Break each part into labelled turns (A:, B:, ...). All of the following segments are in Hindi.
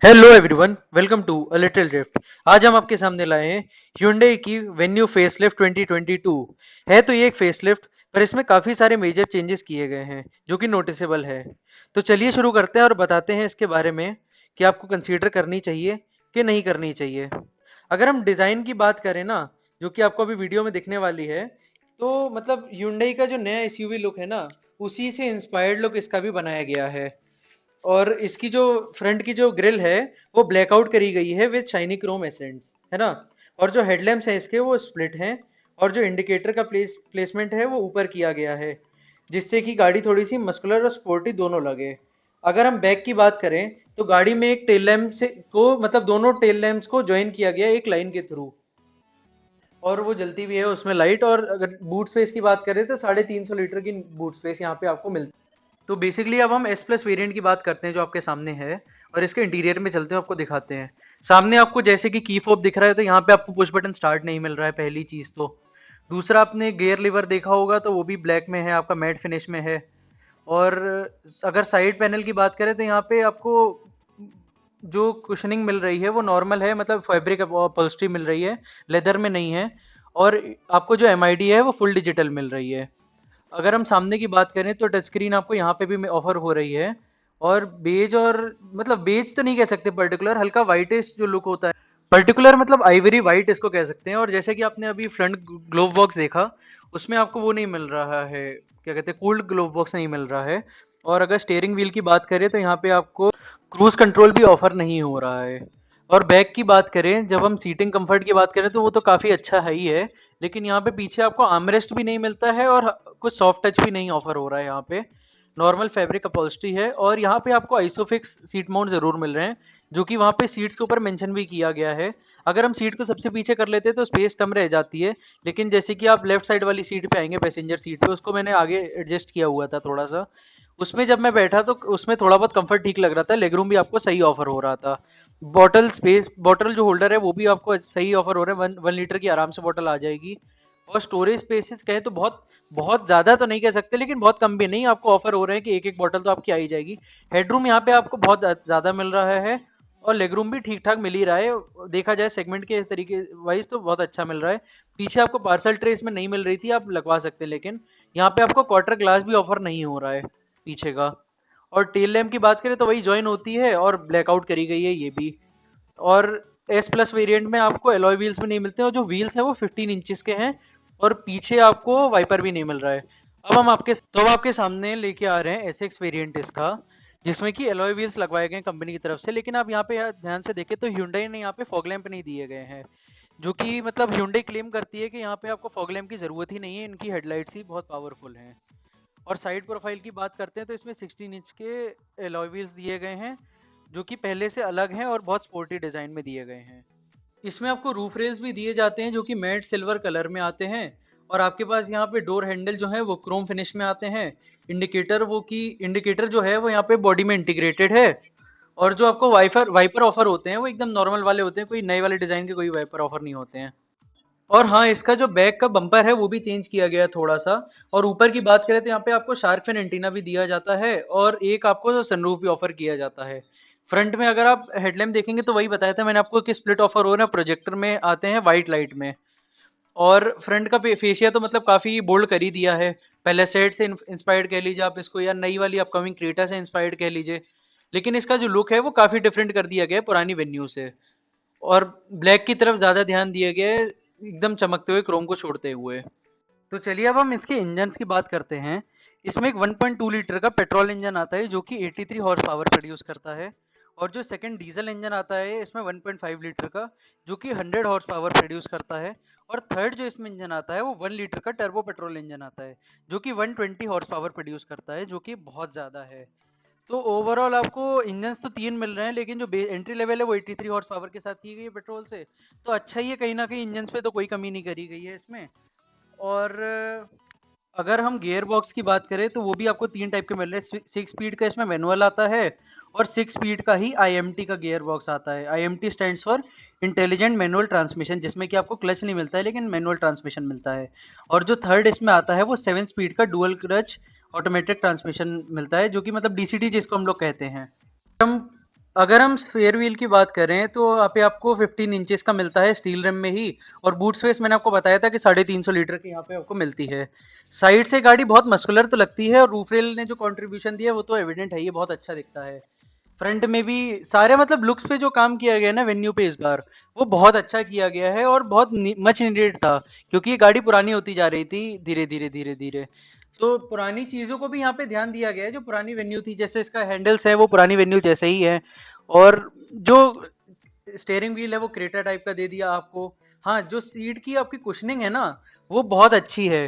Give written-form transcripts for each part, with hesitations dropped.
A: Hello everyone, welcome to a little drift. आज हम आपके सामने लाए हैं Hyundai की वेन्यू फेसलिफ्ट 2022। है तो ये एक फेसलिफ्ट, पर इसमें काफ़ी सारे मेजर चेंजेस किए गए हैं जो कि नोटिसेबल है। तो चलिए शुरू करते हैं और बताते हैं इसके बारे में कि आपको कंसीडर करनी चाहिए कि नहीं करनी चाहिए। अगर हम डिज़ाइन की बात करें ना, जो कि आपको अभी वीडियो में दिखने वाली है, तो मतलब Hyundai का जो नया एसयूवी लुक है ना, उसी से इंस्पायर्ड लुक इसका भी बनाया गया है। और इसकी जो फ्रंट की जो ग्रिल है वो ब्लैकआउट करी गई है विद शाइनी क्रोम एसेंट्स, है ना। और जो हेडलैम्प्स हैं इसके वो स्प्लिट हैं, और जो इंडिकेटर का प्लेसमेंट है वो ऊपर किया गया है, जिससे कि गाड़ी थोड़ी सी मस्कुलर और स्पोर्टी दोनों लगे। अगर हम बैक की बात करें तो गाड़ी में एक टेल लैम्प से को मतलब दोनों टेल लैम्प्स को ज्वाइन किया गया है एक लाइन के थ्रू, और वो जलती भी है उसमें लाइट। और अगर बूट स्पेस की बात करें तो 350 लीटर की बूट स्पेस यहाँ पे आपको मिलती है। तो बेसिकली अब हम एस प्लस वेरियंट की बात करते हैं जो आपके सामने है, और इसके इंटीरियर में चलते हैं, आपको दिखाते हैं। सामने आपको जैसे कि की फोब दिख रहा है, तो यहाँ पे आपको पुश बटन स्टार्ट नहीं मिल रहा है, पहली चीज तो। दूसरा, आपने गियर लीवर देखा होगा तो वो भी ब्लैक में है, आपका मैट फिनिश में है। और अगर साइड पैनल की बात करें तो यहाँ पे आपको जो कुशनिंग मिल रही है वो नॉर्मल है, मतलब फैब्रिक अपॉल्स्ट्री मिल रही है, लेदर में नहीं है। और आपको जो एमआईडी है वो फुल डिजिटल मिल रही है। अगर हम सामने की बात करें तो टच स्क्रीन आपको यहाँ पे भी ऑफर हो रही है। और बेज, और मतलब बेज तो नहीं कह सकते, पर्टिकुलर हल्का वाइटिश जो लुक होता है, पर्टिकुलर मतलब आइवरी वाइट इसको कह सकते हैं। और जैसे कि आपने अभी फ्रंट ग्लोव बॉक्स देखा, उसमें आपको वो नहीं मिल रहा है, क्या कहते हैं, कूल्ड ग्लोव बॉक्स नहीं मिल रहा है। और अगर स्टेयरिंग व्हील की बात करें तो यहाँ पे आपको क्रूज कंट्रोल भी ऑफर नहीं हो रहा है। और बैक की बात करें, जब हम सीटिंग कंफर्ट की बात करें तो वो तो काफ़ी अच्छा है ही है, लेकिन यहाँ पे पीछे आपको आर्मरेस्ट भी नहीं मिलता है, और कुछ सॉफ्ट टच भी नहीं ऑफर हो रहा है यहाँ पे। नॉर्मल फैब्रिक अपॉल्स्ट्री है, और यहाँ पे आपको आइसोफिक्स सीट माउंट जरूर मिल रहे हैं, जो कि वहाँ पे सीट्स के ऊपर मेंशन भी किया गया है। अगर हम सीट को सबसे पीछे कर लेते हैं तो स्पेस कम रह जाती है, लेकिन जैसे कि आप लेफ्ट साइड वाली सीट पे आएंगे, पैसेंजर सीट पे, उसको मैंने आगे एडजस्ट किया हुआ था थोड़ा सा। उसमें जब मैं बैठा तो उसमें थोड़ा बहुत कंफर्ट ठीक लग रहा था, लेग रूम भी आपको सही ऑफर हो रहा था। बॉटल स्पेस, बॉटल जो होल्डर है वो भी आपको सही ऑफर हो रहा है, 1 लीटर की आराम से बॉटल आ जाएगी। और स्टोरेज स्पेसेस कहें तो बहुत बहुत ज्यादा तो नहीं कह सकते, लेकिन बहुत कम भी नहीं, आपको ऑफर हो रहे हैं कि एक एक बॉटल तो आपकी आ ही जाएगी। हेडरूम यहाँ पे आपको बहुत ज्यादा मिल रहा है, और लेग रूम भी ठीक ठाक मिल ही रहा है, देखा जाए सेगमेंट के इस तरीके वाइज तो बहुत अच्छा मिल रहा है। पीछे आपको पार्सल ट्रे इसमें नहीं मिल रही थी, आप लगवा सकते हैं, लेकिन यहाँ पे आपको क्वार्टर ग्लास भी ऑफर नहीं हो रहा है पीछे का। और टेल लैम्प की बात करें तो वही ज्वाइन होती है, और ब्लैकआउट करी गई है ये भी। और एस प्लस वेरिएंट में आपको एलॉय व्हील्स भी नहीं मिलते, और जो व्हील्स हैं वो 15 इंचेस के हैं, और पीछे आपको वाइपर भी नहीं मिल रहा है। अब आपके सामने लेके आ रहे हैं एस एक्स वेरियंट इसका, जिसमें कि एलॉय व्हील्स लगवाए गए हैं कंपनी की तरफ से। लेकिन आप यहाँ पे ध्यान से देखें तो Hyundai ने यहाँ पे फॉग लैंप नहीं दिए गए हैं, जो कि मतलब Hyundai क्लेम करती है कि यहाँ पे आपको फॉग लैंप की जरूरत ही नहीं है, इनकी हेडलाइट्स ही बहुत पावरफुल हैं। और साइड प्रोफाइल की बात करते हैं तो इसमें 16 इंच के एलॉय व्हील्स दिए गए हैं, जो कि पहले से अलग हैं और बहुत स्पोर्टी डिजाइन में दिए गए हैं। इसमें आपको रूफ रेल्स भी दिए जाते हैं जो कि मैट सिल्वर कलर में आते हैं। और आपके पास यहाँ पे डोर हैंडल जो है वो क्रोम फिनिश में आते हैं। इंडिकेटर जो है वो यहाँ पे बॉडी में इंटीग्रेटेड है। और जो आपको वाइपर वाइपर ऑफर होते हैं वो एकदम नॉर्मल वाले होते हैं, कोई नए वाले डिजाइन के कोई वाइपर ऑफर नहीं होते हैं। और हाँ, इसका जो बैक का बम्पर है वो भी चेंज किया गया है थोड़ा सा। और ऊपर की बात करें तो यहाँ पे आपको शार्क फिन एंटीना भी दिया जाता है, और एक आपको सनरूफ भी ऑफर किया जाता है। फ्रंट में अगर आप हेडलैम्प देखेंगे तो वही बताया था मैंने आपको कि स्प्लिट ऑफर हो रहा है, प्रोजेक्टर में आते हैं वाइट लाइट में। और फ्रंट का फेशिया तो मतलब काफी बोल्ड कर ही दिया है, पहले सेट से इंस्पायर्ड कह लीजिए आप इसको, या नई वाली अपकमिंग क्रेटा से इंस्पायर्ड कह लीजिए। लेकिन इसका जो लुक है वो काफी डिफरेंट कर दिया गया है पुरानी वेन्यू से। और ब्लैक की तरफ ज्यादा ध्यान दिया गया है, एकदम चमकते हुए क्रोम को छोड़ते हुए। तो चलिए अब हम इसके इंजन की बात करते हैं। इसमें एक 1.2 लीटर का पेट्रोल इंजन आता है जो कि 83 हॉर्स पावर प्रोड्यूस करता है। और जो सेकंड डीजल इंजन आता है इसमें 1.5 लीटर का, जो कि 100 हॉर्स पावर प्रोड्यूस करता है। और थर्ड जो इसमें इंजन आता है वो 1 लीटर का टर्बो पेट्रोल इंजन आता है, जो कि 120 हॉर्स पावर प्रोड्यूस करता है, जो कि बहुत ज़्यादा है। तो ओवरऑल आपको इंजन्स तो 3 मिल रहे हैं, लेकिन जो एंट्री लेवल है वो 83 हॉर्स पावर के साथ की गई है पेट्रोल से। तो अच्छा ही है, कहीं ना कहीं इंजन्स पे तो कोई कमी नहीं करी गई है इसमें। और अगर हम गियर बॉक्स की बात करें तो वो भी आपको 3 टाइप के मिल रहे हैं। 6 स्पीड का इसमें मैनुअल आता है, और 6 स्पीड का ही IMT का गियर बॉक्स आता है। IMT stands for intelligent manual transmission, जिसमें कि आपको क्लच नहीं मिलता है लेकिन मैनुअल ट्रांसमिशन मिलता है। और जो थर्ड इसमें आता है वो 7 स्पीड का डुअल क्लच ऑटोमेटिक ट्रांसमिशन मिलता है, जो कि मतलब DCT जिसको हम लोग कहते हैं। हम अगर हम स्फेयर व्हील की बात करें तो यहाँ पे आपको 15 इंचेस का मिलता है स्टील रिम में ही। और बूट स्पेस मैंने आपको बताया था कि 350 लीटर की यहाँ पे आपको मिलती है। साइड से गाड़ी बहुत मस्कुलर तो लगती है, और रूफ रेल ने जो कंट्रीब्यूशन दिया है वो तो एविडेंट है, ये बहुत अच्छा दिखता है। फ्रंट में भी सारे मतलब लुक्स पे जो काम किया गया है ना वेन्यू पे इस बार, वो बहुत अच्छा किया गया है और बहुत मच नीडेड था, क्योंकि ये गाड़ी पुरानी होती जा रही थी धीरे धीरे धीरे धीरे। तो पुरानी चीजों को भी यहाँ पे ध्यान दिया गया है। जो पुरानी वेन्यू थी, जैसे इसका हैंडल्स है वो पुरानी वेन्यू जैसे ही है। और जो स्टेयरिंग व्हील है वो क्रेटा टाइप का दे दिया आपको। हाँ, जो सीट की आपकी कुशनिंग है ना, वो बहुत अच्छी है।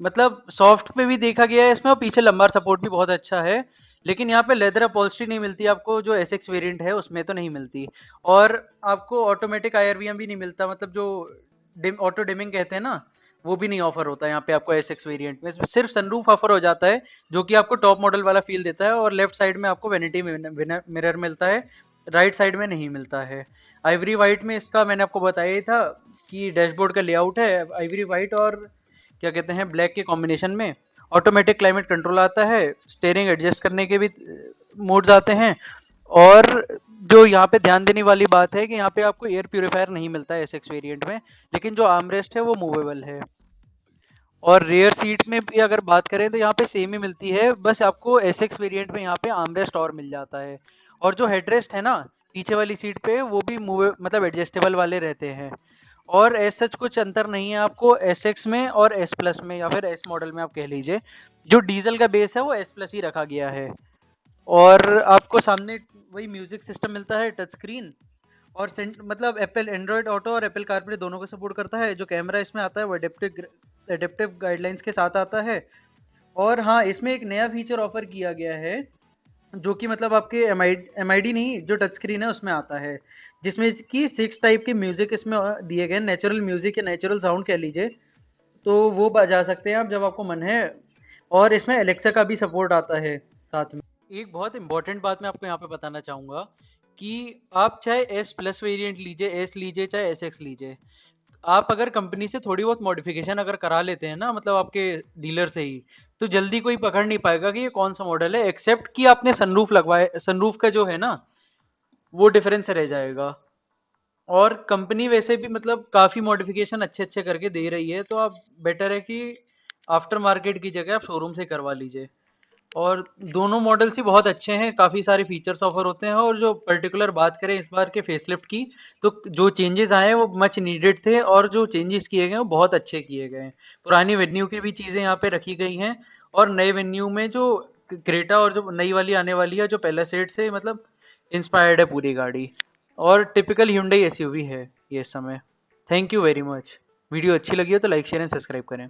A: मतलब सॉफ्ट पे भी देखा गया है इसमें, और पीछे लंबार सपोर्ट भी बहुत अच्छा है। लेकिन यहाँ पे लेदर अपॉल्स्ट्री नहीं मिलती आपको, जो एस एक्स वेरियंट है उसमें तो नहीं मिलती। और आपको ऑटोमेटिक आईआरवीएम भी नहीं मिलता, मतलब जो ऑटो डिमिंग कहते हैं ना, वो भी नहीं ऑफर होता है यहाँ पे आपको एस एक्स वेरियंट में। इसमें सिर्फ सनरूफ ऑफर हो जाता है, जो कि आपको टॉप मॉडल वाला फील देता है। और लेफ्ट साइड में आपको वेनिटी मिरर मिलता है, राइट साइड में नहीं मिलता है। आइवरी वाइट में इसका मैंने आपको बताया ही था कि डैशबोर्ड का लेआउट है आइवरी वाइट और क्या कहते हैं ब्लैक के कॉम्बिनेशन में। ऑटोमेटिक क्लाइमेट कंट्रोल आता है, स्टेयरिंग एडजस्ट करने के भी मोड्स आते हैं। और जो यहाँ पे ध्यान देने वाली बात है कि यहाँ पे आपको एयर प्यूरीफायर नहीं मिलता है एसएक्स वेरिएंट में, लेकिन जो आर्मरेस्ट है वो मूवेबल है। और रेयर सीट में भी अगर बात करें तो यहाँ पे सेम ही मिलती है, बस आपको एसएक्स वेरिएंट में यहाँ पे आर्मरेस्ट और मिल जाता है। और जो हेडरेस्ट है ना पीछे वाली सीट पे, वो भी मूव मतलब एडजस्टेबल वाले रहते हैं। और एस सच कुछ अंतर नहीं है आपको एस एक्स में और एस प्लस में, या फिर एस मॉडल में आप कह लीजिए। जो डीजल का बेस है वो एस प्लस ही रखा गया है। और आपको सामने वही म्यूजिक सिस्टम मिलता है, टच स्क्रीन। और मतलब एप्पल एंड्रॉयड ऑटो और एप्पल कारप्ले दोनों को सपोर्ट करता है। जो कैमरा इसमें आता है वो एडेप्टिव गाइडलाइंस के साथ आता है। और हाँ, इसमें एक नया फीचर ऑफर किया गया है, जो कि मतलब आपके एम आई डी नहीं, जो टच स्क्रीन है उसमें आता है, जिसमें कि 6 टाइप के म्यूजिक इसमें दिए गए, नेचुरल म्यूजिक या नेचुरल साउंड कह लीजिए। तो वो बजा सकते हैं आप जब आपको मन है। और इसमें एलेक्सा का भी सपोर्ट आता है साथ में। एक बहुत इंपॉर्टेंट बात मैं आपको यहाँ पे बताना चाहूंगा कि आप चाहे एस प्लस वेरिएंट लीजिए, एस लीजिए, चाहे एस एक्स लीजिए, आप अगर कंपनी से थोड़ी बहुत मॉडिफिकेशन अगर करा लेते हैं ना, मतलब आपके डीलर से ही, तो जल्दी कोई पकड़ नहीं पाएगा कि ये कौन सा मॉडल है, एक्सेप्ट कि आपने सनरूफ लगवाए। सनरूफ का जो है ना, वो डिफरेंस रह जाएगा। और कंपनी वैसे भी मतलब काफी मॉडिफिकेशन अच्छे अच्छे करके दे रही है, तो आप बेटर है कि आफ्टर मार्केट की जगह आप शोरूम से करवा लीजिए। और दोनों मॉडल्स ही बहुत अच्छे हैं, काफ़ी सारे फीचर्स ऑफर होते हैं। और जो पर्टिकुलर बात करें इस बार के फेसलिफ्ट की, तो जो चेंजेस आए हैं वो मच नीडेड थे, और जो चेंजेस किए गए हैं वो बहुत अच्छे किए गए हैं। पुरानी वेन्यू की भी चीज़ें यहाँ पे रखी गई हैं, और नए वेन्यू में जो क्रेटा और जो नई वाली आने वाली है जो पैलासेड से मतलब इंस्पायर्ड है पूरी गाड़ी। और टिपिकल Hyundai एसयूवी है ये इस समय। Thank you very much. Video अच्छी लगी हो तो लाइक शेयर एंड सब्सक्राइब करें।